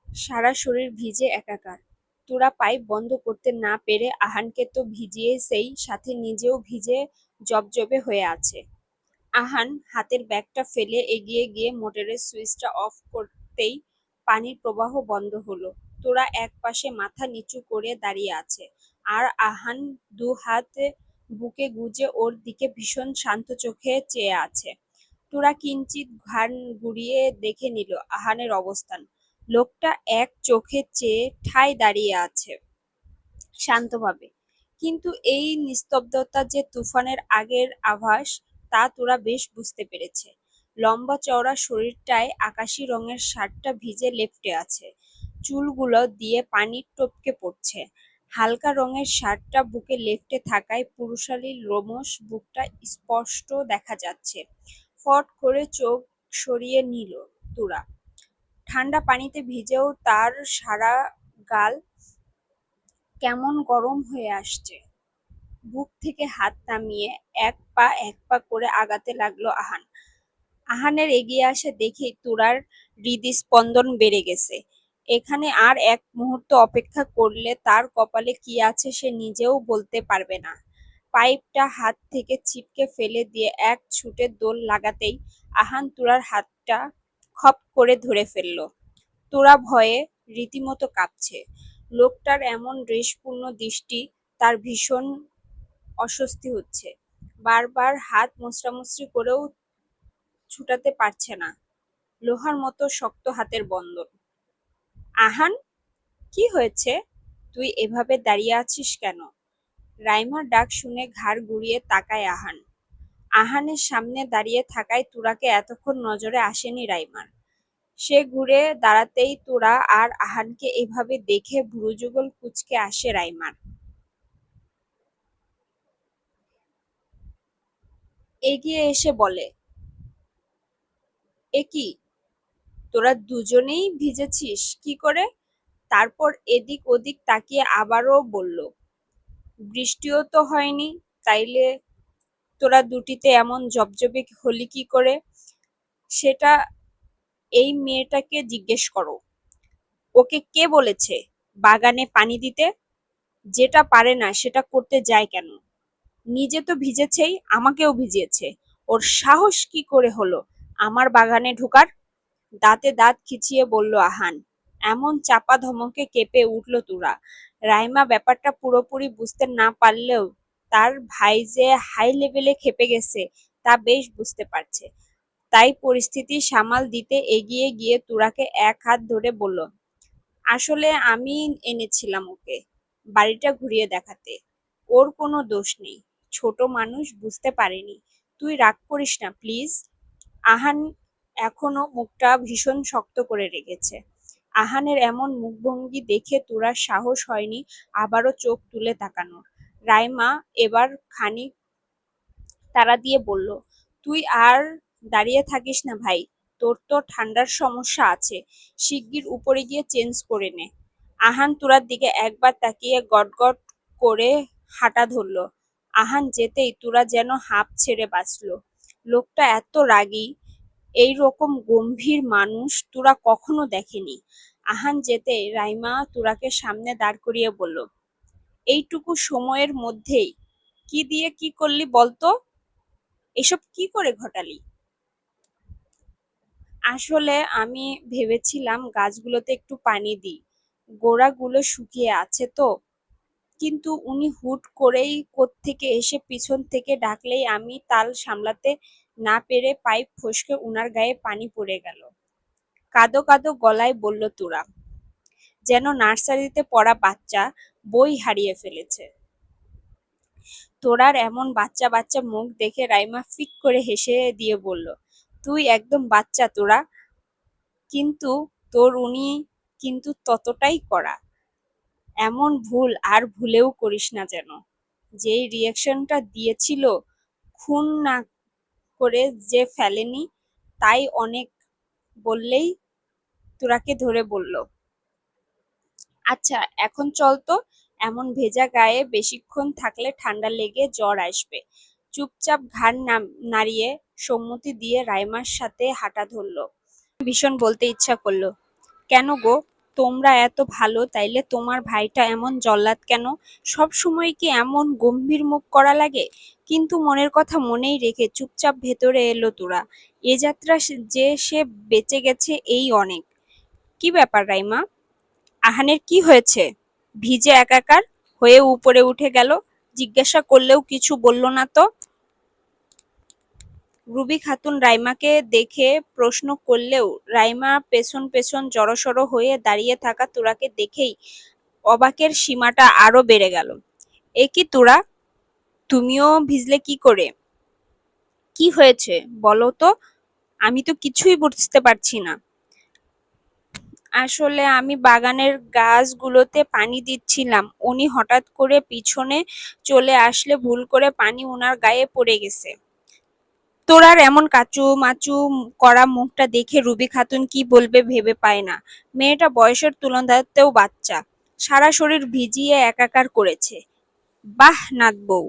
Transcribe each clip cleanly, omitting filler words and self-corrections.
সারা শরীর ভিজে একাকার। তোরা পাইপ বন্ধ করতে না পেরে আহানকে তো ভিজিয়েছেই, সাথে নিজেও ভিজে জবজবে হয়ে আছে। আহান হাতের ব্যাগটা ফেলে এগিয়ে গিয়ে মোটরের সুইচটা অফ করতেই পানির প্রবাহ বন্ধ হলো। তোরা একপাশে মাথা নিচু করে দাঁড়িয়ে আছে, আর আহান দু হাতে বুকে গুজে ওর দিকে ভীষণ শান্ত চোখে চেয়ে আছে। তোরা কিঞ্চিত ঘাড় ঘুরিয়ে দেখে নিল আহানের অবস্থান। লোকটা এক চোখে চেয়ে ঠায় দাঁড়িয়ে আছে শান্তভাবে, কিন্তু এই নিস্তব্ধতা যে তুফানের আগের আভাস তা তোরা বেশ বুঝতে পেরেছে। লম্বা চওড়া শরীরটায় আকাশি রঙের শার্টটা ভিজে লেপ্টে আছে, চুলগুলো দিয়ে পানি টপকে পড়ছে। হালকা রঙের শার্টটা বুকে লেপ্টে থাকায় পুরুষালী লোমশ বুকটা স্পষ্ট দেখা যাচ্ছে। ফট করে চোখ সরিয়ে নিল তোরা। ঠান্ডা পানিতে ভিজেও তার সারা গাল কেমন গরম হয়ে আসছে। বুক থেকে হাত নামিয়ে এক পা করে আগাতে লাগলো আহান। আহানের এগিয়ে আসা দেখেই তোরার হৃদস্পন্দন বেড়ে গেছে। এখানে আর এক মুহূর্ত অপেক্ষা করলে তার কপালে কি আছে সে নিজেও বলতে পারবে না। পাইপটা হাত থেকে ছিটকে ফেলে দিয়ে এক ছুটে দোল লাগাতেই আহান তোরার হাতটা খপ করে ধরে ফেলল। তোরা ভয়ে রীতিমতো কাঁপছে। লোকটার এমন দ্বেষপূর্ণ দৃষ্টি তার ভীষণ অস্বস্তি হচ্ছে। বারবার হাত মোছড়ামুছড়ি করেও ছুটাতে পারছে না, লোহার মতো শক্ত হাতের বন্ধন। আহান, কি হয়েছে? তুই এভাবে দাঁড়িয়ে আছিস কেন? রাইমার ডাক শুনে ঘাড় ঘুরিয়ে তাকায় আহান। আহানের সামনে দাঁড়িয়ে থাকায় তুরাকে এতক্ষণ নজরে আসেনি রাইমার। সে ঘুরে দাঁড়াতেই তোরা আর আহানকে এভাবে দেখে ভ্রুযুগল কুঁচকে আসে রাইমার। এগিয়ে এসে বলে, এ কি, তোরা দুজনেই ভিজেছিস কি করে? তারপর এদিক ওদিক তাকিয়ে আবারও বলল, বৃষ্টিও তো হয়নি, তাইলে তোরা দুটিতে এমন জবজবে হলি কি করে? সেটা এই মেয়েটাকে জিজ্ঞেস করো। ওকে কে বলেছে বাগানে পানি দিতে? যেটা পারে না সেটা করতে যায় কেন? নিজে তো ভিজেছেই, আমাকেও ভিজিয়েছে। ওর সাহস কি করে হলো আমার বাগানে ঢোকার? দাঁতে দাঁত খিচিয়ে বলল আহান। এমন চাপা ধমকে কেঁপে উঠল তুরা। রাইমা ব্যাপারটা পুরোপুরি বুঝতে না পারলেও তার ভাই যে হাই লেভেলে খেপে গেছে তা বেশ বুঝতে পারছে। তাই পরিস্থিতি সামাল দিতে এগিয়ে গিয়ে তুরাকে এক হাত ধরে বলল, আসলে আমি এনেছিলাম ওকে বাড়িটা ঘুরিয়ে দেখাতে। ওর কোনো দোষ নেই, ছোট মানুষ বুঝতে পারেনি। তুই রাগ করিস না প্লিজ। আহান এখনো মুখটা ভীষণ শক্ত করে রেখেছে। আহানের এমন মুখভঙ্গি দেখে তোরার সাহস হয়নি আবারও চোখ তুলে তাকানোর। রাইমা এবার খানিক তাড়া দিয়ে বলল, তুই আর দাঁড়িয়ে থাকিস না ভাই, তোর তো ঠান্ডার সমস্যা আছে, শিগগির উপরে গিয়ে চেঞ্জ করে নে। আহান তোরার দিকে একবার তাকিয়ে গটগট করে হাঁটা ধরল। আহান যেতেই তোরা যেন হাঁপ ছেড়ে বাঁচল। লোকটা এত রাগী, এই রকম গম্ভীর মানুষ তোরা কখনো দেখেনি। আহান যেতে রাইমা তোরাকে সামনে দাঁড় করিয়ে বলল, এইটুকু সময়ের মধ্যেই কি দিয়ে কি করলি বলতো? এসব কি করে ঘটালি? আসলে আমি ভেবেছিলাম গাছগুলোতে একটু পানি দিই, গোড়াগুলো শুকিয়ে আছে তো। কিন্তু উনি হুট করেই কোত্থেকে এসে পিছন থেকে ডাকলেই আমি তাল সামলাতে না পেরে পাইপ ফসকে উনার গায়ে পানি পড়ে গেল। কাঁদো কাঁদো গলায় বলল তুরা, যেন নার্সারিতে পড়া বাচ্চা বই হারিয়ে ফেলেছে। তোরার এমন বাচ্চা বাচ্চা মুখ দেখে রাইমা ফিক করে হেসে দিয়ে বলল, তুই একদম বাচ্চা তোরা, কিন্তু তোর উনি কিন্তু ততটাই কড়া। এমন ভুল আর ভুলেও করিস না যেন। যেই রিয়াকশনটা দিয়েছিল, খুন না করে যে ফেলেনি তাই অনেক, বললেই তোরাকে ধরে বলল, আচ্ছা এখন চল তো, এমন ভেজা গায়ে বেশিক্ষণ থাকলে ঠান্ডা লেগে জ্বর আসবে। চুপচাপ ঘাড় নাড়িয়ে সম্মতি দিয়ে রাইমার সাথে হাঁটা ধরল। ভীষণ বলতে ইচ্ছা করলো, কেন গো, তোমরা এত ভালো, তাইলে তোমার ভাইটা এমন জল্লাদ কেন? সব সময় কি এমন গম্ভীর মুখ করা লাগে? কিন্তু মনের কথা মনেই রেখে চুপচাপ ভেতরে এলো তোরা। এ যাত্রা যে সে বেঁচে গেছে এই অনেক। কি ব্যাপার রাইমা? আহানের কি হয়েছে? ভিজে একাকার হয়ে উপরে উঠে গেল। জিজ্ঞাসা করলেও কিছু বলল না তো। রুবি খাতুন রাইমাকে দেখে প্রশ্ন করলেও রাইমা পেছন পেছন জড়সড় হয়ে দাঁড়িয়ে থাকা তোরাকে দেখেই অবাকের সীমাটা আরো বেড়ে গেল। এ কি তোরা, তুমিও ভিজলে কি করে? কি হয়েছে বলো তো? আমি তো কিছুই বুঝতে পারছি না। আসলে আমি বাগানের গাছগুলোতে পানি দিচ্ছিলাম, উনি হঠাৎ করে পিছনে চলে আসলে ভুল করে পানি ওনার গায়ে পড়ে গেছে। তোরার এমন কাচু মাচু করা মুখটা দেখে রুবি খাতুন কি বলবে ভেবে পায় না। মেয়েটা বয়সের তুলনাতেও বাচ্চা, সারা শরীর ভিজিয়ে একাকার করেছে। বাহ নাথ বউ,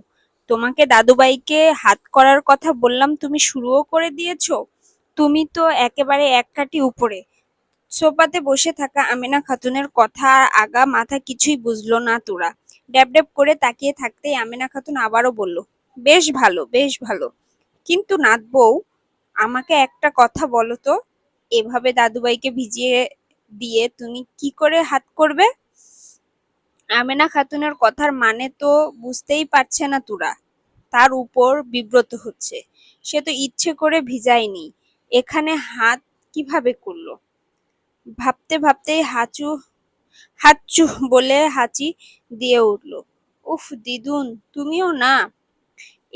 তোমাকে দাদুভাইকে হাত করার কথা বললাম, তুমি শুরুও করে দিয়েছো। তুমি তো একেবারে এক কাঠি উপরে। সোফাতে বসে থাকা আমেনা খাতুনের কথা আর আগা মাথা কিছুই বুঝলো না তোরা। ড্যাব ড্যাব করে তাকিয়ে থাকতেই আমেনা খাতুন আবারও বলল, বেশ ভালো, বেশ ভালো। কিন্তু নাথ বউ, আমাকে একটা কথা বলো তো, এভাবে দাদুভাইকে ভিজিয়ে দিয়ে তুমি কি করে হাত করবে? আমেনা খাতুনের কথার মানে তো বুঝতেই পারছে না তোরা। তার উপর বিব্রত হচ্ছে। সে তো ইচ্ছে করে ভিজায়নি, এখানে হাত কিভাবে করলো? ভাবতে ভাবতেই হাঁচু বলে হাঁচি দিয়ে উঠল। উফ দিদুন, তুমিও না।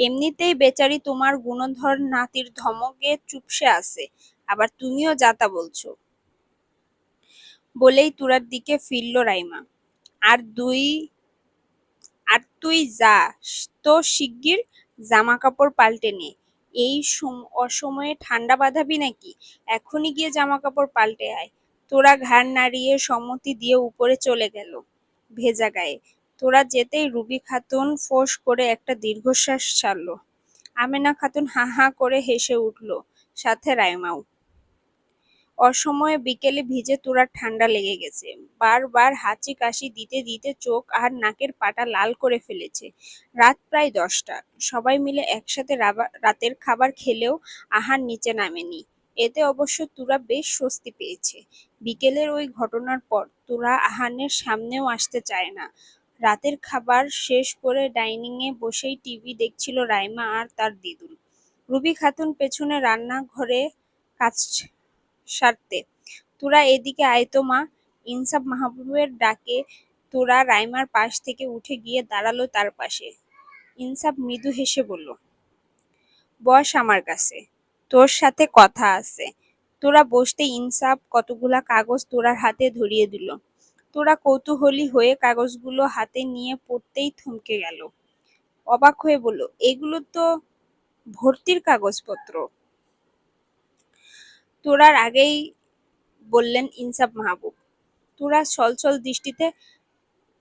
এমনিতেই বেচারি তোমার গুণধর নাতির ধমকে চুপসে আছে, আবার তুমিও যাতা বলছো। বলেই তুরার দিকে ফিরল রাইমা। আর দুই আর তুই যা তো শিগগির জামা কাপড় পাল্টে নে। এই অসময়ে ঠান্ডা বাঁধাবি নাকি? এখনই গিয়ে জামা কাপড় পাল্টে আয়। তোরা ঘাড় নাড়িয়ে সম্মতি দিয়ে উপরে চলে গেল ভেজা গায়ে। তোরা যেতেই রুবি খাতুন ফোঁস করে একটা দীর্ঘশ্বাস ছাড়ল। আমেনা খাতুন হা হা করে হেসে উঠল, সাথে রাইমাও। অসময়ে বিকেলে ভিজে তোরার ঠান্ডা লেগে গেছে। বারবার হাঁচি কাশি দিতে দিতে চোখ আর নাকের পাটা লাল করে ফেলেছে। রাত প্রায় 10টা। সবাই মিলে একসাথে রাতের খাবার খেলেও আহার নিচে নামেনি। এতে অবশ্য তুরা বেশ স্বস্তি পেয়েছে। বিকেলের ওই ঘটনার পর তুরা আহানের সামনেও আসতে চায় না। রাতের খাবার শেষ করে ডাইনিংয়ে বসেই টিভি দেখছিল রাইমা আর তার দিদুন। রুবি খাতুন পেছনে রান্নাঘরে কাজ সারতে। তোরা এদিকে আয় তো মা। ইনসাফ মাহবুবের ডাকে তোরা রাইমার পাশ থেকে উঠে গিয়ে দাঁড়ালো তার পাশে। ইনসাফ মৃদু হেসে বলল, বস আমার কাছে, তোর সাথে কথা আছে। তোরা বসতে ইনসাফ কতগুলা কাগজ তোরার হাতে ধরিয়ে দিল। তোরা কৌতূহলী হয়ে কাগজগুলো হাতে নিয়ে পড়তেই থমকে গেল। অবাক হয়ে বলল, এগুলো তো ভর্তির কাগজপত্র। তোরার আগেই বললেন ইনসাফ মাহবুব। তোরা ছলছল দৃষ্টিতে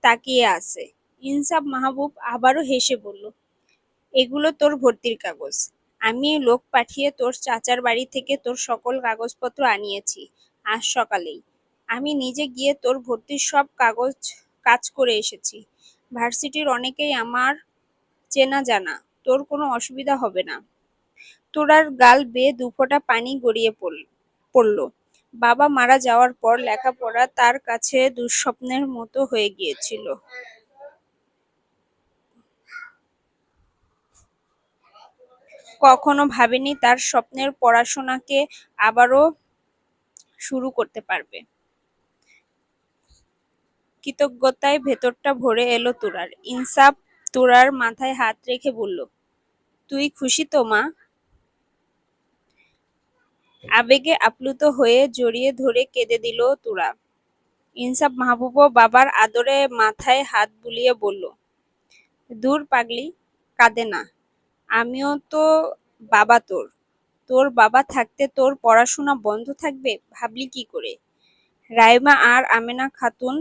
তাকিয়ে আছে। ইনসাফ মাহবুব আবারও হেসে বলল, এগুলো তোর ভর্তির কাগজ। আমি লোক পাঠিয়ে তোর চাচার বাড়ি থেকে তোর সকল কাগজপত্র আনিয়েছি আজ সকালেই। আমি নিজে গিয়ে তোর ভর্তির সব কাজ করে এসেছি। ভার্সিটির অনেকেই আমার চেনা জানা, তোর কোনো অসুবিধা হবে না। তোরার গাল বেয়ে দুফোঁটা পানি গড়িয়ে পড়ল। বাবা মারা যাওয়ার পর লেখাপড়া তার কাছে দুঃস্বপ্নের মতো হয়ে গিয়েছিল। কখনো ভাবেনি তার স্বপ্নের পড়াশোনাকে আবারও শুরু করতে পারবে। কৃতজ্ঞতায় ভেতরটা ভরে এলো তুরার। ইনসাফ তুরার মাথায় হাত রেখে বলল, তুই খুশি তো মা? আবেগে আপ্লুত হয়ে জড়িয়ে ধরে কেঁদে দিল তুরা। ইনসাফ মাহবুবও বাবার আদরে মাথায় হাত বুলিয়ে বলল, দূর পাগলি, কাঁদে না। আমিও তো বাবা তোর। তোর বাবা থাকতে তোর পড়াশোনা বন্ধ থাকবে ভাবলি কি করে? রাইমা আর আমেনা খাতুন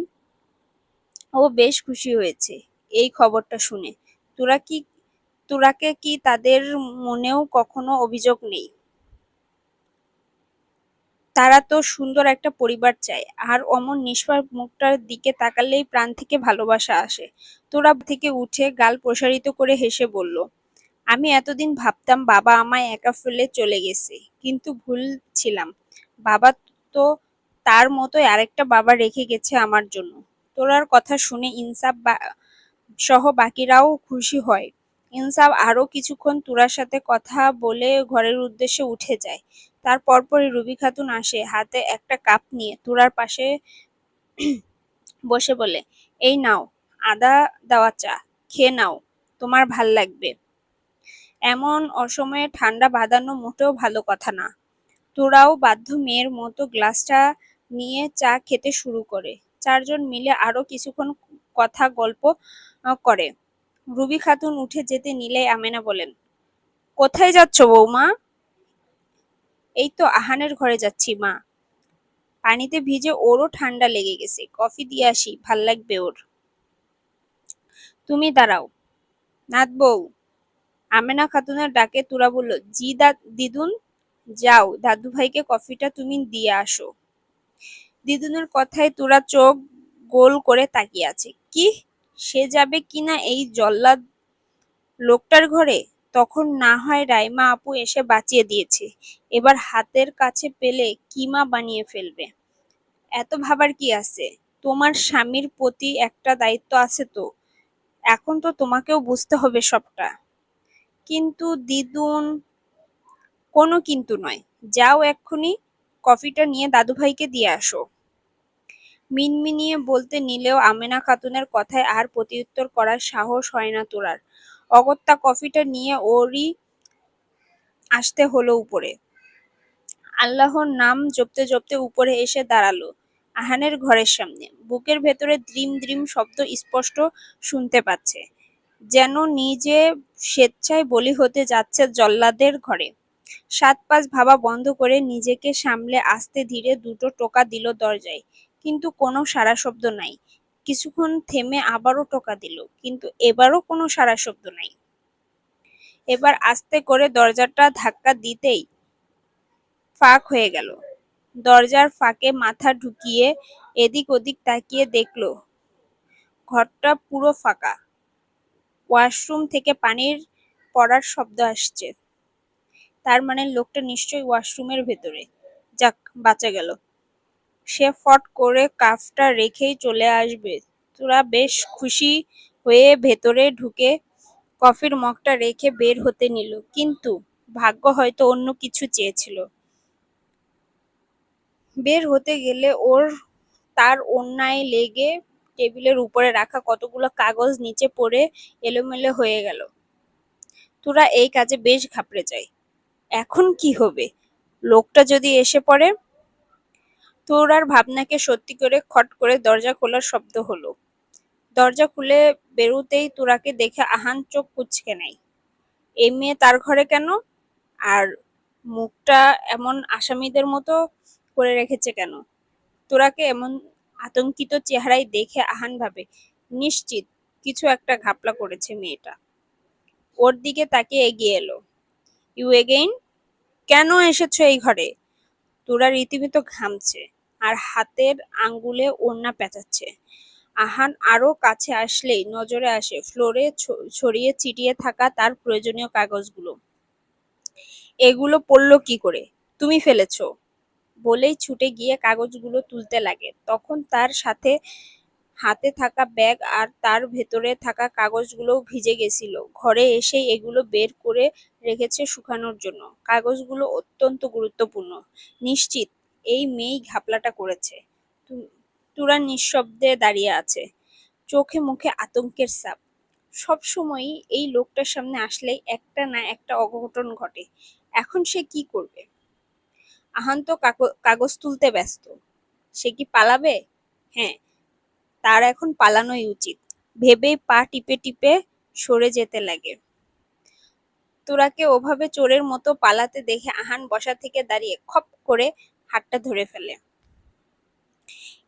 ও বেশ খুশি হয়েছে এই খবরটা শুনে। তোরা কি তোরাকে কি তাদের মনেও কখনো অভিযোগ নেই? তারা তো সুন্দর একটা পরিবার চায়, আর অমন নিষ্পাপ মুখটার দিকে তাকালেই প্রাণ থেকে ভালোবাসা আসে। তোরা থেকে উঠে গাল প্রসারিত করে হেসে বলল, আমি এতদিন ভাবতাম বাবা আমায় একা ফেলে চলে গেছে, কিন্তু ভুল ছিলাম। বাবা তো তার মতোই আরেকটা বাবা রেখে গেছে আমার জন্য। তোরার কথা শুনে ইনসাফ সহ বাকিরাও খুশি হয়। ইনসাফ আরো কিছুক্ষণ তুরার সাথে কথা বলে ঘরের উদ্দেশ্যে উঠে যায়। তার পরপরই রুবি খাতুন আসে, হাতে একটা কাপ নিয়ে তুরার পাশে বসে বলে, এই নাও আদা দেওয়া চা, খেয়ে নাও, তোমার ভাল লাগবে। এমন অসময়ে ঠান্ডা বাঁধানো মোটেও ভালো কথা না। তোরাও বাধ্য মেয়ের মতো গ্লাসটা নিয়ে চা খেতে শুরু করে। চারজন মিলে আরো কিছুক্ষণ কথা গল্প করে। রুবি খাতুন উঠে যেতে নিলেই আমেনা বলেন, কোথায় যাচ্ছ বৌমা? এই তো আহানের ঘরে যাচ্ছি মা। পানিতে ভিজে ওরও ঠান্ডা লেগে গেছে, কফি দিয়ে আসি, ভাল লাগবে ওর। তুমি দাঁড়াও নাত বউ। আমেনা খাতুনের ডাকে তুরা বলল, জি দিদুন, যাও দাদু ভাইকে কফিটা তুমি দিয়ে আসো। দিদুনের কথায় তুরা চোখ গোল করে তাকিয়ে আছে। কি, সে যাবে কিনা এই জল্লাদ লোকটার ঘরে? তখন না হয় রাইমা আপু এসে বাঁচিয়ে দিয়েছে, এবার হাতের কাছে পেলে কিমা বানিয়ে ফেলবে। এত ভাবার কি আছে? তোমার স্বামীর প্রতি একটা দায়িত্ব আছে তো, এখন তো তোমাকেও বুঝতে হবে সবটা। কিন্তু দিদুন, কোনো কিন্তু নয়, যাও এক্ষুনি কফিটা নিয়ে দাদুভাইকে দিয়ে আসো। মিনমিনিয়ে বলতে নিলেও আমেনা খাতুনের কথায় আর প্রত্যুত্তর করার সাহস হয় না তোরার। অগত্যা কফিটা নিয়ে ওরই আসতে হলো উপরে। আল্লাহর নাম জপতে জপতে উপরে এসে দাঁড়ালো আহানের ঘরের সামনে। বুকের ভেতরে দ্রিম দ্রিম শব্দ স্পষ্ট শুনতে পাচ্ছে, যেন নিজে স্বেচ্ছায় বলি হতে যাচ্ছে জল্লাদের ঘরে। সাত পাঁচ ভাবা বন্ধ করে নিজেকে সামলে আস্তে ধীরে দুটো টোকা দিল দরজায়, কিন্তু কোনো সাড়া শব্দ নাই। কিছুক্ষণ থেমে আবারও টোকা দিল, কিন্তু এবারও কোনো সাড়া শব্দ নাই। এবার আস্তে করে দরজাটা ধাক্কা দিতেই ফাঁক হয়ে গেল। দরজার ফাঁকে মাথা ঢুকিয়ে এদিক ওদিক তাকিয়ে দেখলো ঘরটা পুরো ফাঁকা। ওয়াশরুম থেকে পানির পড়ার শব্দ আসছে, তার মানে লোকটা নিশ্চয়ই ওয়াশরুমের ভেতরে। যাক, বাঁচা গেল। সে ফট করে কাফটা রেখেই চলে আসবে। তোরা বেশ খুশি হয়ে ভেতরে ঢুকে কফির মগটা রেখে বের হতে নিল, কিন্তু ভাগ্য হয়তো অন্য কিছু চেয়েছিল। বের হতে গেলে তার অন্যায় লেগে টেবিলের উপরে রাখা কতগুলো কাগজ নিচে পড়ে এলোমেলো হয়ে গেল। তোরা এই কাজে বেশ ঘাবড়ে যায়। এখন কি হবে? লোকটা যদি এসে পড়ে? তোরার ভাবনাকে সত্যি করে খট করে দরজা খোলার শব্দ হলো। দরজা খুলে বেরুতেই তোরাকে দেখে আহান চোখ কুঁচকে নেয়। এই মেয়ে তার ঘরে কেন? আর মুখটা এমন আসামিদের মতো করে রেখেছে কেন? তোরাকে এমন আতঙ্কিত চেহারায় দেখে আহান ভাবে, নিশ্চিত কিছু একটা ঘাপলা করেছে মেয়েটা। ওর দিকে তাকিয়ে এগিয়ে এলো। You again? কেন এসেছো এই ঘরে? তোরা রীতিমতো ঘামছে আর হাতের আঙ্গুলে ওড়না পেঁচাচ্ছে। আহান আরো কাছে আসলেই নজরে আসে ফ্লোরে ছড়িয়ে ছিটিয়ে থাকা তার প্রয়োজনীয় কাগজগুলো। এগুলো পড়লো কি করে? তুমি ফেলেছো? বলেই ছুটে গিয়ে কাগজগুলো তুলতে লাগে। তখন তার সাথে হাতে থাকা ব্যাগ আর তার ভেতরে থাকা কাগজগুলোও ভিজে গেছিল। ঘরে এসেই এগুলো বের করে রেখেছে শুকানোর জন্য। কাগজগুলো অত্যন্ত গুরুত্বপূর্ণ। নিশ্চিত এই মেয়েই ঘাপলাটা করেছে। তুরা নিঃশব্দে দাঁড়িয়ে আছে, চোখে মুখে আতঙ্কের ছাপ। সবসময়ই এই লোকটার সামনে আসলেই একটা না একটা অঘটন ঘটে। এখন সে কি করবে? আহান তো কাগজ তুলতে ব্যস্ত। সে কি পালাবে? হ্যাঁ, তার এখন পালানোই উচিত। ভেবেই পা টিপে টিপে সরে যেতে লাগে। তোরাকে ওভাবে চোরের মতো পালাতে দেখে আহান বসা থেকে দাঁড়িয়ে খপ করে হাতটা ধরে ফেলে।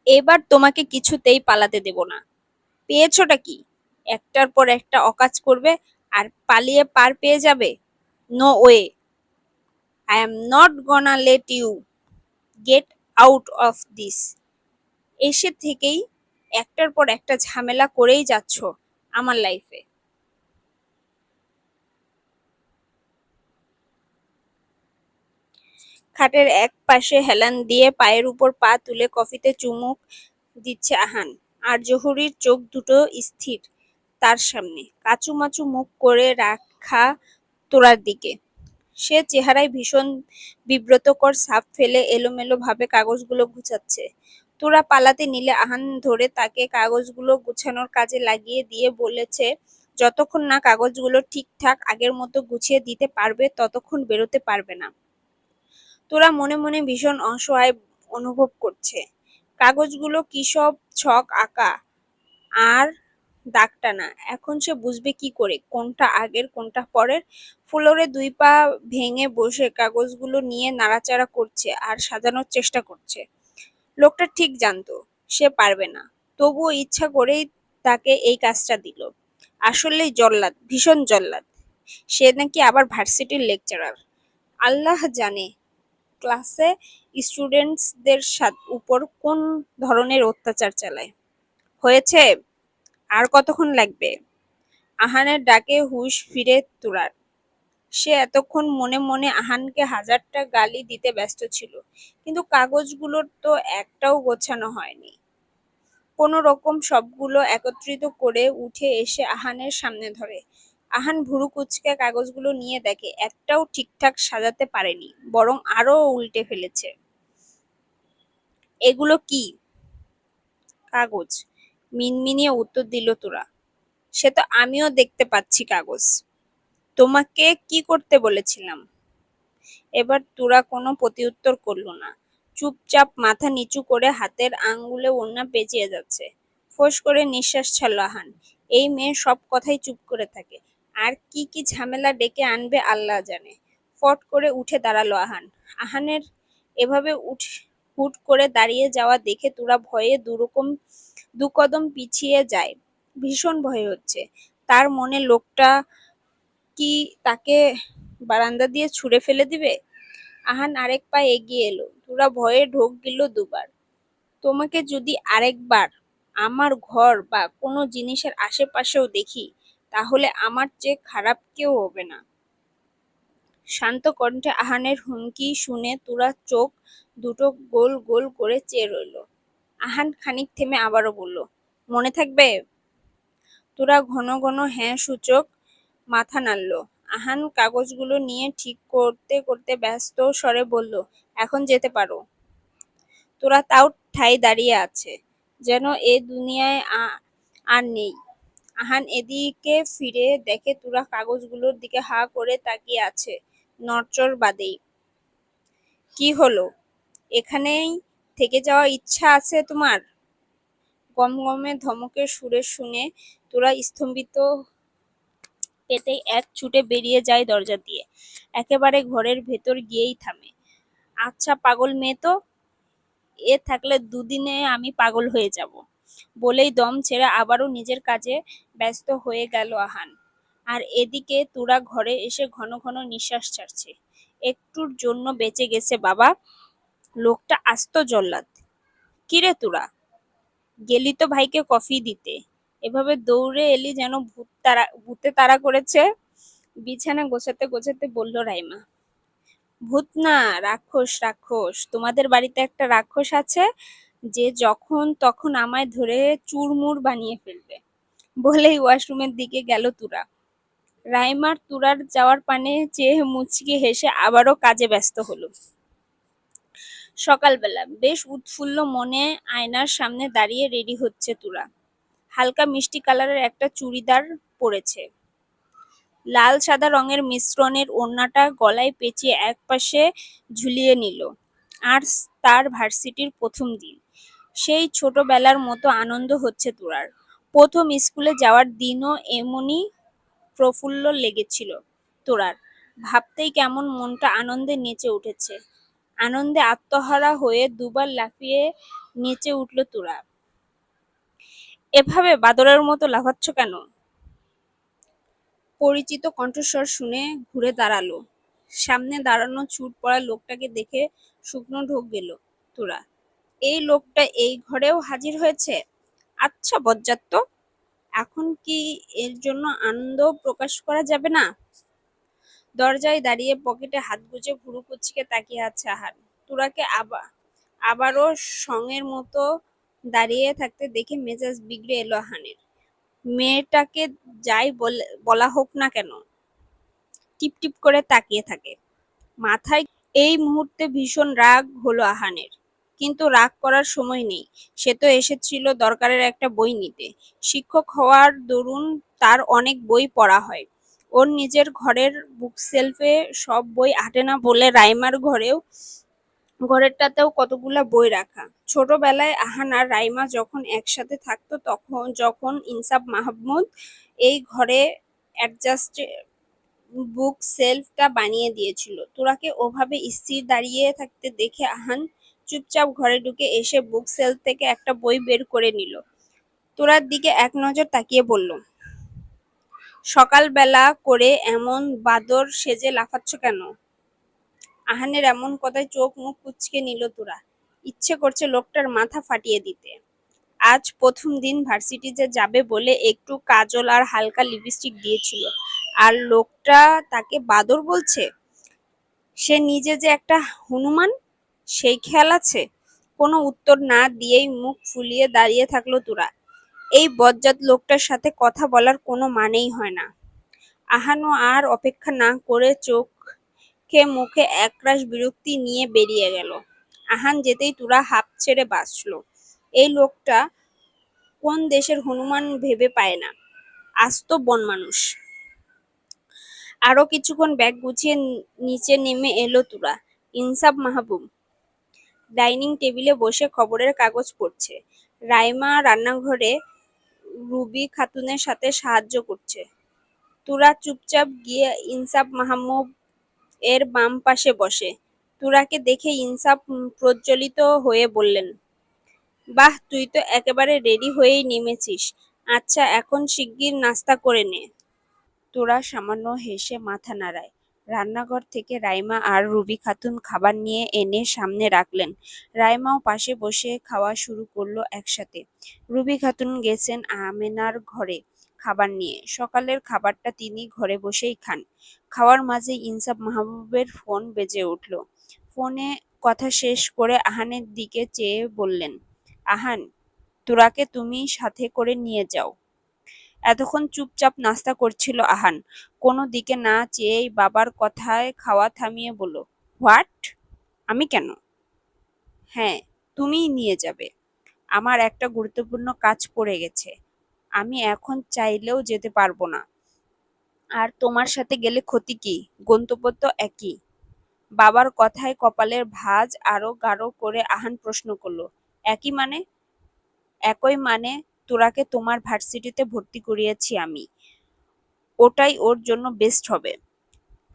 এবার তোমাকে কিছুতেই পালাতে দেব না। পেয়েছোটা কি? একটার পর একটা অকাজ করবে আর পালিয়ে পার পেয়ে যাবে? No way, I am not gonna let you. Get out of this. এসে থেকেই একটার পর একটা ঝামেলা করেই যাচ্ছ আমার লাইফে। খাটের এক পাশে হেলান দিয়ে পায়ের উপর পা তুলে কফিতে চুমুক দিচ্ছে আহান, আর জহুরির চোখ দুটো স্থির তার সামনে, কাচুমাচু মুখ করে রাখা তোরার দিকে। সে চেহারায় ভীষণ বিব্রতকর ছাপ ফেলে এলোমেলো ভাবে কাগজগুলো গুছাচ্ছে। তোরা পালাতে নিলে আহান ধরে তাকে কাগজগুলো গুছানোর কাজে লাগিয়ে দিয়ে বলেছে, যতক্ষণ না কাগজগুলো ঠিকঠাক আগের মতো গুছিয়ে দিতে পারবে ততক্ষণ বেরোতে পারবে না। তোরা মনে মনে ভীষণ অসহায় অনুভব করছে। কাগজগুলো কি সব ছক আঁকা আর দাগ টানা। এখন সে বুঝবে কি করে কোনটা আগের কোনটা পরের। ফ্লোরে দুই পা ভেঙে বসে কাগজগুলো নিয়ে নাড়াচাড়া করছে আর সাজানোর চেষ্টা করছে। লোকটা ঠিক জানতো সে পারবে না, তবুও ইচ্ছা করেই তাকে এই কাজটা দিল। আসলেই জল্লাদ, ভীষণ জল্লাদ। সে নাকি আবার ভার্সিটির লেকচারার। আল্লাহ জানে ক্লাসে স্টুডেন্টসদের উপর কোন ধরনের অত্যাচার চালায়। হয়েছে, আর কতক্ষণ লাগবে? আহানের ডাকে হুঁশ ফিরে তুরার। সে এতক্ষণ মনে মনে আহানকে হাজারটা গালি দিতে ব্যস্ত ছিল, কিন্তু কাগজগুলোর তো একটাও গোছানো হয়নি। কোনো রকম সবগুলো একত্রিত করে উঠে এসে আহানের সামনে ধরে। আহান ভুরু কুঁচকে কাগজগুলো নিয়ে দেখে একটাও ঠিকঠাক সাজাতে পারেনি, বরং আরো উল্টে ফেলেছে। এগুলো কি? কাগজ, মিনমিনিয়ে উত্তর দিল তোরা। সে তো আমিও দেখতে পাচ্ছি কাগজ। তোমাকে কি করতে বলেছিলাম? এবার তোরা কোনো প্রতিউত্তর করল না, চুপচাপ মাথা নিচু করে হাতের আঙ্গুলে ওড়না পেঁচিয়ে যাচ্ছে। ফোঁস করে নিঃশ্বাস ছাড়ল আহান। এই মেয়ে সব কথাই চুপ করে থাকে, আর কি কি ঝামেলা ডেকে আনবে আল্লাহ জানে। ফট করে উঠে দাঁড়ালো আহান। আহানের এভাবে হুট করে দাঁড়িয়ে যাওয়া দেখে তোরা ভয়ে দু কদম পিছিয়ে যায়। ভীষণ ভয় হচ্ছে তার মনে, লোকটা কি তাকে বারান্দা দিয়ে ছুঁড়ে ফেলে দিবে। আহান আরেক পা এগিয়ে এলো। তোরা ভয়ে ঢোক গেল দুবার। তোমাকে যদি আরেকবার আমার ঘর বা কোনো জিনিসের আশেপাশেও দেখি, তাহলে আমার চেয়ে খারাপ কেউ হবে না। শান্ত কণ্ঠে আহানের হুমকি শুনে তোরা চোখ দুটো গোল গোল করে চেয়ে রইল। আহান খানিক থেমে আবারও বলল, মনে থাকবে? তোরা ঘন ঘন হ্যাঁ সূচক মাথা নাড়ল। আহান কাগজগুলো নিয়ে ঠিক করতে করতে ব্যস্ত স্বরে বলল, এখন যেতে পারো। তোরা তাও ঠাই দাঁড়িয়ে আছে, যেন এ দুনিয়ায় আর নেই। আহান এদিকে ফিরে দেখে তোরা কাগজগুলোর দিকে হা করে তাকিয়ে আছে, নড়চড় বাদেই। কি হলো, এখানেই থেকে যাওয়ার ইচ্ছা আছে তোমার? গমগমে ধমকের সুরে শুনে তোরা স্তম্ভিত পেতেই এক ছুটে বেরিয়ে যায় দরজা দিয়ে। একেবারে ঘরের ভেতর গিয়েই থামে। আচ্ছা পাগল মেয়ে তো, এ থাকলে দুদিনে আমি পাগল হয়ে যাব, বলেই দম ছেড়ে আবারও নিজের কাজে ব্যস্ত হয়ে গেল আহান। আর এদিকে তোরা ঘরে এসে ঘন ঘন নিঃশ্বাস ছাড়ছে। একটুর জন্য বেঁচে গেছে বাবা, লোকটা আস্ত জল্লাদ। কিরে তোরা, গেলি তো ভাইকে কফি দিতে, এভাবে দৌড়ে এলি যেন ভূতে তাড়া করেছে। বিছানা গোছাতে গোছাতে বলল রাইমা। ভূত না, রাক্ষস, রাক্ষস। তোমাদের বাড়িতে একটা রাক্ষস আছে, যে যখন তখন আমায় ধরে চুরমুর বানিয়ে ফেলবে। বলেই ওয়াশরুমের দিকে গেল তুরা। রাইমার তুরার যাওয়ার পানে চেয়ে মুচকি হেসে আবারও কাজে ব্যস্ত হলো। সকালবেলা বেশ উৎফুল্ল মনে আয়নার সামনে দাঁড়িয়ে রেডি হচ্ছে তুরা। হালকা মিষ্টি কালারের একটা চুড়িদার পরেছে, লাল সাদা রঙের মিশ্রণের ওড়নাটা গলায় পেঁচিয়ে একপাশে ঝুলিয়ে নিল। আর তার ভার্সিটির প্রথম দিন, সেই ছোটবেলার মতো আনন্দ হচ্ছে তোরার। প্রথম স্কুলে যাওয়ার দিনও এমনই প্রফুল্ল লেগেছিল তোরার। ভাবতেই কেমন মনটা আনন্দে নেচে উঠেছে। আনন্দে আত্মহারা হয়ে দুবার লাফিয়ে নেচে উঠল তোরা। এভাবে বাদরের মতো লাফাচ্ছ কেন? পরিচিত কণ্ঠস্বর শুনে ঘুরে দাঁড়ালো। সামনে দাঁড়ানো চুট পড়া লোকটাকে দেখে শুকনো ঢোক গেল। তোরা, এই লোকটা এই ঘরেও হাজির হয়েছে। আচ্ছা বজ্জাত তো, এখন কি এর জন্য আনন্দ প্রকাশ করা যাবে না? দরজায় দাঁড়িয়ে পকেটে হাত গুজে ভুরু কুচকে তাকিয়ে আছে আহান। তুরাকে আবারও সঙের মতো দাঁড়িয়ে থাকতে দেখে মেজাজ বিগড়ে এলো আহানের। মেয়েটাকে যাই বলা হোক না কেন, টিপ টিপ করে তাকিয়ে থাকে। মাথায় এই মুহূর্তে ভীষণ রাগ হলো আহানের, কিন্তু রাগ করার সময় নেই। সে তো এসেছিল দরকারের একটা বই নিতে। শিক্ষক হওয়ার দরুন তার অনেক বই পড়া হয়। ওর নিজের ঘরের বুকশেলফে সব বই আটে না বলে রাইমার ঘরেরটাতেও কতগুলা বই রাখা। ছোটবেলায় আহান আর রাইমা যখন একসাথে থাকতো, যখন ইনসাফ মাহমুদ এই ঘরে অ্যাডজাস্ট বুক সেলফটা বানিয়ে দিয়েছিল, তোরাকে ওভাবে স্থির দাঁড়িয়ে থাকতে দেখে আহান চুপচাপ ঘরে ঢুকে এসে বুক সেলফ থেকে একটা বই বের করে নিল। তোরার দিকে এক নজর তাকিয়ে বলল, সকালবেলা করে এমন বাদর সেজে লাফাচ্ছ কেন? আহানের এমন কথায় চোখ মুখ কুঁচকে নিল তোরা। ইচ্ছে করছে লোকটার মাথা ফাটিয়ে দিতে। আজ প্রথম দিন ভার্সিটিতে যাবে বলে একটু কাজল আর হালকা লিপস্টিক দিয়েছিল, আর লোকটা তাকে বাদর বলছে। সে নিজে যে একটা হনুমান, সেই খেয়াল আছে? কোনো উত্তর না দিয়েই মুখ ফুলিয়ে দাঁড়িয়ে থাকলো তোরা। এই বজ্জাত লোকটার সাথে কথা বলার কোনো মানেই হয় না। আহানও আর অপেক্ষা না করে চোখে মুখে একরাশ বিরক্তি নিয়ে বেরিয়ে গেল। আহান যেতেই তোরা হাঁপ ছেড়ে বাঁচল। এই লোকটা কোন দেশের হনুমান ভেবে পায় না, আস্ত বন মানুষ। আরো কিছুক্ষণ ব্যাগ গুছিয়ে নিচে নেমে এলো তোরা। ইনসাফ মাহবুব ডাইনিং টেবিলে বসে খবরের কাগজ পড়ছে। রাইমা রান্নাঘরে রুবি খাতুনের সাথে সাহায্য করছে। তুরা চুপচাপ গিয়ে ইনসাফ মাহমুব এর বাম পাশে বসে। তুরাকে দেখে ইনসাফ প্রজ্বলিত হয়ে বললেন, বাহ, তুই তো একেবারে রেডি হয়েই নেমেছিস। আচ্ছা, এখন শিগগির নাস্তা করে নে। তোরা সামান্য হেসে মাথা নাড়ায়। রান্নাঘর থেকে রাইমা আর রুবি খাতুন খাবার নিয়ে এনে সামনে রাখলেন। রাইমাও পাশে বসে খাওয়া শুরু করলো একসাথে। রুবি খাতুন গেছেন আমেনার ঘরে খাবার নিয়ে। সকালের খাবারটা তিনি ঘরে বসেই খান। খাওয়ার মাঝে ইনসাফ মাহবুবের ফোন বেজে উঠল। ফোনে কথা শেষ করে আহানের দিকে চেয়ে বললেন, আহান, তোরাকে তুমি সাথে করে নিয়ে যাও। এতক্ষণ চুপচাপ নাস্তা করছিল আহান। কোনো দিকে না চেয়েই বাবার কথায় খাওয়া থামিয়ে বলল, হোয়াট? আমি কেন? হ্যাঁ, তুমিই নিয়ে যাবে। আমার একটা গুরুত্বপূর্ণ কাজ পড়ে গেছে। আমি এখন চাইলেও যেতে পারবো না। আর তোমার সাথে গেলে ক্ষতি কি? গন্তব্য তো একই। বাবার কথায় কপালের ভাঁজ আরো গাঢ় করে আহান প্রশ্ন করলো, একই মানে? একই মানে, তোরাকে তোমার ভার্সিটিতে ভর্তি করিয়েছি আমি। ওটাই ওর জন্য বেস্ট হবে।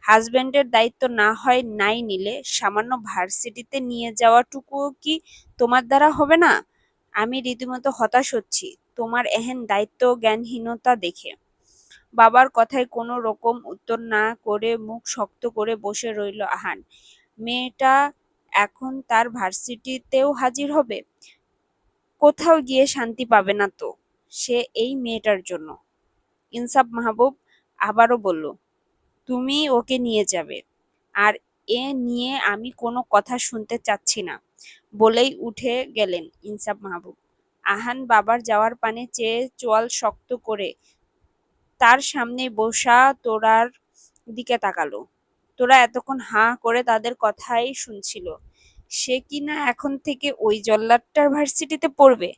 হাজবেন্ডের দায়িত্ব না হয় নাই নিলে, সামান্য ভার্সিটিতে নিয়ে যাওয়াটুকুও কি তোমার দ্বারা হবে না? আমি রীতিমতো হতাশ হচ্ছি তোমার এহেন দায়িত্ব জ্ঞানহীনতা দেখে। বাবার কথায় কোনো রকম উত্তর না করে মুখ শক্ত করে বসে রইল আহান। মেয়েটা এখন তার ভার্সিটিতেও হাজির হবে? কোথাও গিয়ে শান্তি পাবে না তো সে এই মেয়েটার জন্য। ইনসাফ মাহবুব আবারও বলল, তুমি ওকে নিয়ে যাবে। আর এ নিয়ে আমি কোনো কথা শুনতে চাচ্ছি না, বলেই উঠে গেলেন ইনসাফ মাহবুব। আহান বাবার যাওয়ার পানে চেয়ে চোয়াল শক্ত করে তার সামনে বসা তোরার দিকে তাকালো। তোরা এতক্ষণ হাঁ করে তাদের কথাই শুনছিল। সে কিনা এখন থেকে ওই জল্লাদটার ভার্সিটিতে পড়বে?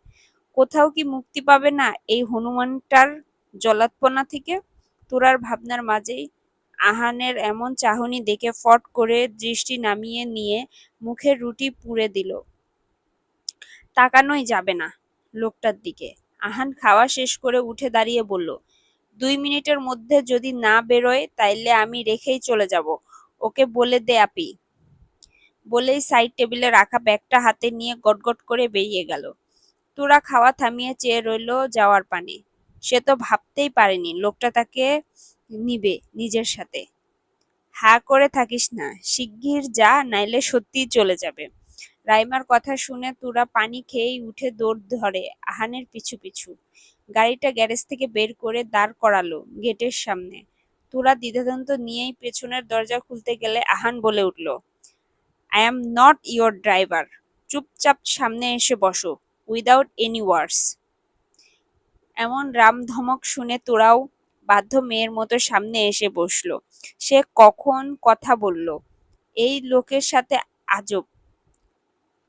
কোথাও কি মুক্তি পাবে না এই হনুমানটার জল্লাদপনা থেকে? তোরার ভাবনার মাঝেই আহানের এমন চাহনি দেখে ফট করে দৃষ্টি নামিয়ে নিয়ে মুখের রুটি পুড়ে দিল। তাকানোই যাবে না লোকটার দিকে। আহান খাওয়া শেষ করে উঠে দাঁড়িয়ে বলল, 2 মিনিটের মধ্যে যদি না বেরোয় তাইলে আমি রেখেই চলে যাব। ওকে বলে দে আপি। বলেই সাইড টেবিলে রাখা ব্যাগটা হাতে নিয়ে গটগট করে বেরিয়ে গেল। তোরা খাওয়া থামিয়ে চেয়ে রইল যাওয়ার পানে। সে তো ভাবতেই পারেনি লোকটা তাকে নিবে নিজের সাথে। হা করে থাকিস না, শিগগির যা, নাইলে সত্যিই চলে যাবে। রাইমার কথা শুনে তুরা পানি খেয়েই উঠে দৌড় ধরে আহানের পিছু পিছু। গাড়িটা গ্যারেজ থেকে বের করে দাঁড় করালো গেটের সামনে। তুরা দ্বিধাদ্বন্দ্ব নিয়েই পেছনের দরজা খুলতে গেলে আহান বলে উঠল, I am not your driver. চুপচাপ সামনে এসে বসো, উইদাউট এনি ওয়ার্ডস। এমন রামধমক শুনে তোরাও বাধ্য মেয়ের মতো সামনে এসে বসলো। সে কখন কথা বলল এই লোকের সাথে? আজব।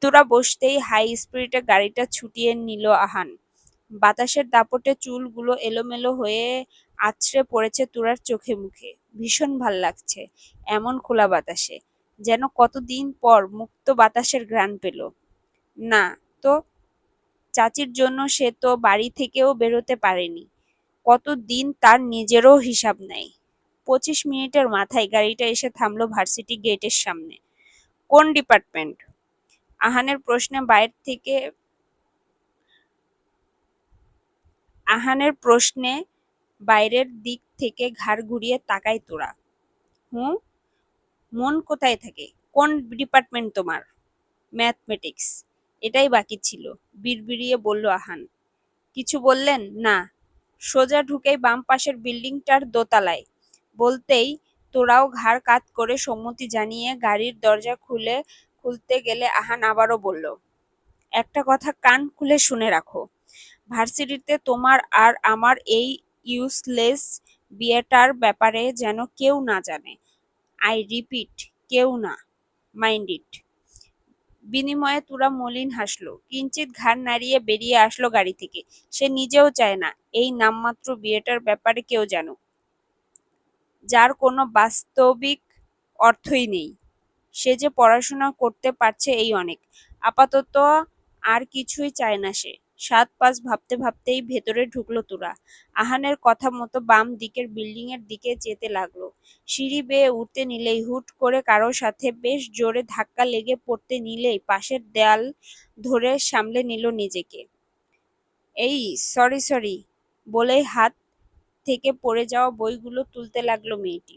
তোরা বসতেই হাই স্পিডে গাড়িটা ছুটিয়ে নিল আহান। বাতাসের দাপটে চুলগুলো এলোমেলো হয়ে আছড়ে পড়েছে তুরার চোখে মুখে। ভীষণ ভাল লাগছে এমন খোলা বাতাসে, যেন কতদিন পর মুক্ত বাতাসের ঘ্রাণ পেল। না তো, চাচির জন্য সে তো বাড়ি থেকেও বেরোতে পারেনি কতদিন, তার নিজেরও হিসাব নাই। 25 মিনিটের মাথায় গাড়িটা এসে থামলো ভার্সিটি গেটের সামনে। কোন ডিপার্টমেন্ট? আহানের প্রশ্নে বাইরের দিক থেকে ঘাড় ঘুরিয়ে তাকায় তোরা। হুঁ, মন কোথায় থাকে? কোন ডিপার্টমেন্ট তোমার? ম্যাথমেটিক্স। এটাই বাকি ছিল, বিড়বিড়িয়ে বলল আহান। কিছু বললেন না? সোজা ঢুকেই বাম পাশের বিল্ডিংটার দোতলায়। বলতেই তোরাও ঘাড় কাত করে সম্মতি জানিয়ে গাড়ির দরজা খুলতে গেলে আহান আবারও বলল, একটা কথা কান খুলে শুনে রাখো। ভার্সিটিতে তোমার আর আমার এই ইউজলেস বিয়েটার ব্যাপারে যেন কেউ না জানে। আই রিপিট, কেউ না। Mind it. বিনিময়ে তুরা মলিন হাসল, কিঞ্চিত ঘাড় নাড়িয়ে বেরিয়ে আসলো গাড়ি থেকে। সে নিজেও চায় না এই নামমাত্র বিয়েটার ব্যাপারে কেউ জানুক, যার কোনো বাস্তবিক অর্থই নেই। সে যে পড়াশোনা করতে পারছে এই অনেক। আপাতত আর কিছুই চায় না সে। 7-5 ভাবতে ভাবতেই ভেতরে ঢুকলো তুরা। আহানের কথা মতো বাম দিকের বিল্ডিং এর দিকে যেতে লাগলো। সিঁড়ি বেয়ে উঠতে নিলেই হুট করে কারোর সাথে বেশ জোরে ধাক্কা লেগে পড়তে নিলেই পাশের দেয়াল ধরে সামলে নিল নিজেকে। এই সরি সরি বলেই হাত থেকে পড়ে যাওয়া বইগুলো তুলতে লাগলো মেয়েটি।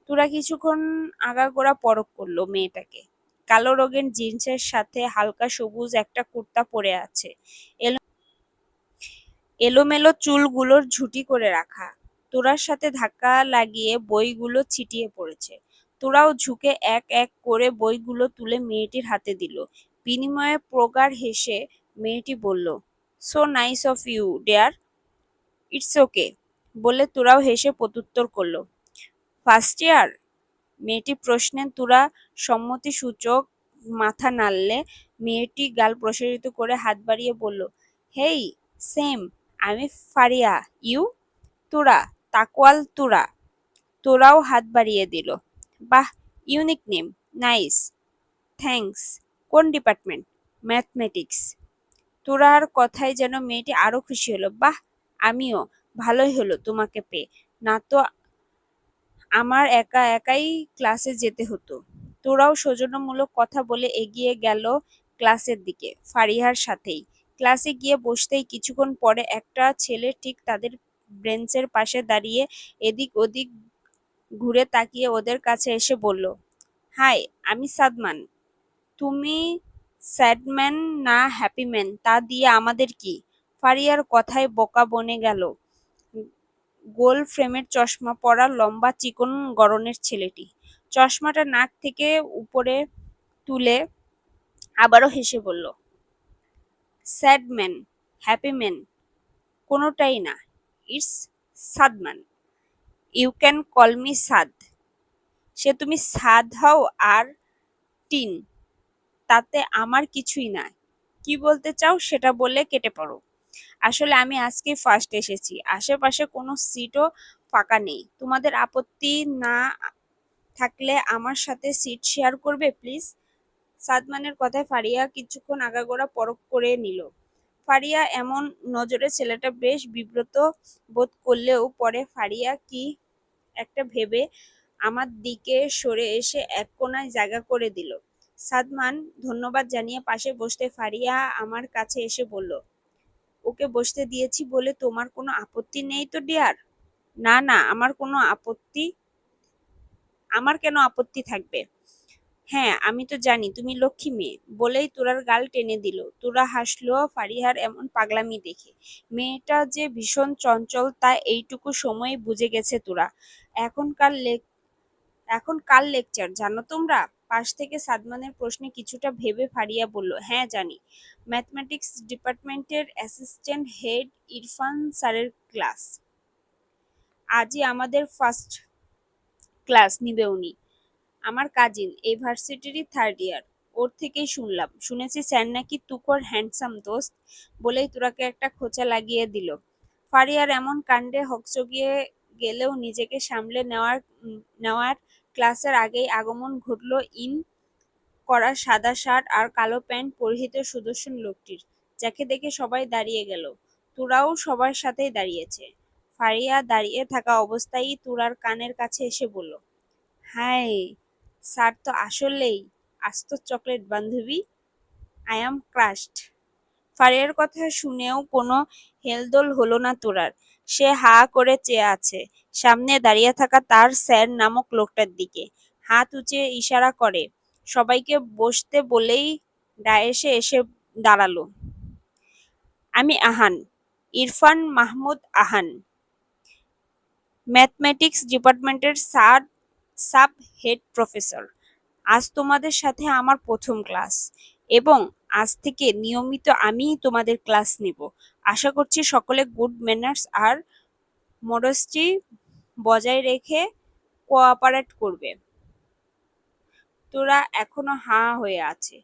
তুরা কিছুক্ষণ আগাগোড়া পরখ করলো মেয়েটাকে। কালো রঙের জিন্সের সাথে হালকা সবুজ একটা কুর্তা পরে আছে। এলোমেলো চুলগুলোর ঝুঁটি করে রাখা। তোরার সাথে ধাক্কা লাগিয়ে বইগুলো ছিটিয়ে পড়েছে। তোরাও ঝুঁকে এক এক করে বইগুলো তুলে মেয়েটির হাতে দিল। বিনিময়ে প্রগাঢ় হেসে মেয়েটি বলল, so nice of you dear. It's okay বলে তোরাও হেসে প্রত্যুত্তর করলো। First year? মেয়েটি প্রশ্নে তুরা সম্মতিসূচক মাথা নাড়লে মেয়েটি গাল প্রসারিত করে হাত বাড়িয়ে বলল, হেই সেম, আমি ফারিয়া। ইউ? তুরা, তাকওয়াল তুরা। তোরাও হাত বাড়িয়ে দিল। বাহ, ইউনিক নেম, নাইস, থ্যাঙ্কস। কোন ডিপার্টমেন্ট? ম্যাথমেটিক্স। তোরার কথায় যেন মেয়েটি আরো খুশি হলো। বাহ, আমিও। ভালোই হলো তোমাকে পেয়ে, না তো আমার একা একাই ক্লাসে যেতে হতো। তোরাও সৌজন্যমূলক কথা বলে এগিয়ে গেল ক্লাসের দিকে ফারিহার সাথেই। ক্লাসে গিয়ে বসতেই কিছুক্ষণ পরে একটা ছেলে ঠিক তাদের বেঞ্চের পাশে দাঁড়িয়ে এদিক ওদিক ঘুরে তাকিয়ে ওদের কাছে এসে বলল, হাই, আমি সাদমান। তুমি স্যাডম্যান না হ্যাপিম্যান তা দিয়ে আমাদের কি? ফারিয়ার কথায় বোকা বনে গেল গোল ফ্রেমের চশমা পরা লম্বা চিকন গড়নের ছেলেটি। চশমাটা নাক থেকে উপরে তুলে আবারও হেসে বলল, স্যাড ম্যান, হ্যাপি ম্যান, কোনোটাই না। It's Sadman. You can call me Saad. সে তুমি সাদ হও আর টিন, তাতে আমার কিছুই না। কি বলতে চাও সেটা বলে কেটে পড়ো। আসলে আমি আজকে ফার্স্ট এসেছি, আশেপাশে কোনো সিটও ফাঁকা নেই। তোমাদের আপত্তি না থাকলে আমার সাথে সিট শেয়ার করবে প্লিজ। সাদমানের কথায় ফারিয়া কিছুক্ষণ আগাগোড়া পরখ করে নিল। ফারিয়া এমন নজরে ছেলেটা বেশ বিব্রত বোধ করলেও পরে ফারিয়া কি একটা ভেবে আমার দিকে সরে এসে এক কোণায় জায়গা করে দিল। সাদমান ধন্যবাদ জানিয়ে পাশে বসতে ফারিয়া আমার কাছে এসে বলল, ওকে বসতে দিয়েছি বলে তোমার কোনো আপত্তি নেই তো ডিয়ার? না না, আমার কেন আপত্তি থাকবে? হ্যাঁ, আমি তো জানি তুমি লক্ষ্মী মেয়ে, বলেই তোরার গাল টেনে দিল। তোরা হাসলো ফারিহার এমন পাগলামি দেখে। মেয়েটা যে ভীষণ চঞ্চল তা এইটুকু সময়ে বুঝে গেছে তোরা। এখনকার এখন কার লেকচার জানো তোমরা? পাশ থেকে সাদমানের প্রশ্নে কিছুটা ভেবে ফারিয়া বলল, হ্যাঁ জানি। ম্যাথমেটিক্স ডিপার্টমেন্টের অ্যাসিস্ট্যান্ট হেড ইরফান স্যারের ক্লাস। আজই আমাদের ফার্স্ট ক্লাস নিবে উনি। আমার কাজিন, এই ভার্সিটিরই থার্ড ইয়ার। ওর থেকেই শুনলাম। শুনেছি স্যার নাকি তুখোড় হ্যান্ডসাম দোস্ত, বলেই তোরাকে একটা খোঁচা লাগিয়ে দিল। ফারিয়ার এমন কাণ্ডে হকচকিয়ে গেলেও নিজেকে সামলে নেওয়ার ক্লাসের আগেই আগমন ঘটল ইন করা সাদা শার্ট আর কালো প্যান্ট পরিহিত সুদর্শন লোকটির, যাকে দেখে সবাই দাঁড়িয়ে গেল। তুরাও সবার সাথেই দাঁড়িয়েছে। ফারিয়া দাঁড়িয়ে থাকা অবস্থায় তুরার কানের কাছে এসে বলল, হাই, স্যার তো আসলেই আস্ত চকলেট বান্ধবী। I am crushed. ফারিয়ার কথা শুনেও কোনো হেলদোল হলো না তোরার। সে হা করে চেয়ে আছে সামনে দাঁড়িয়ে থাকা তার স্যার নামক লোকটার দিকে। হাত উঁচিয়ে ইশারা করে সবাইকে বসতে বলেই ডায়েসে এসে দাঁড়ালো। আমি আহান, ইরফান মাহমুদ আহান, ম্যাথমেটিক্স ডিপার্টমেন্টের সাব হেড প্রফেসর। আজ তোমাদের সাথে আমার প্রথম ক্লাস, এবং আজ থেকে নিয়মিত আমিই তোমাদের ক্লাস নিব। আশা করছি সকলে গুড ম্যানার্স আর মডেস্টি বজায় রেখে কোঅপারেট করবে। তোরা এখনো হাঁ হয়ে আছে।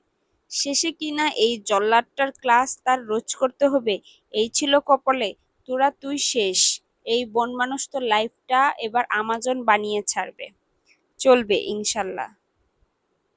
শেষে কিনা এই জল্লাদটার ক্লাস তার রোজ করতে হবে, এই ছিল কপালে। তোরা তুই শেষ। এই বন মানুষ তো লাইফটা এবার আমাজন বানিয়ে ছাড়বে। চলবে ইনশাল্লাহ।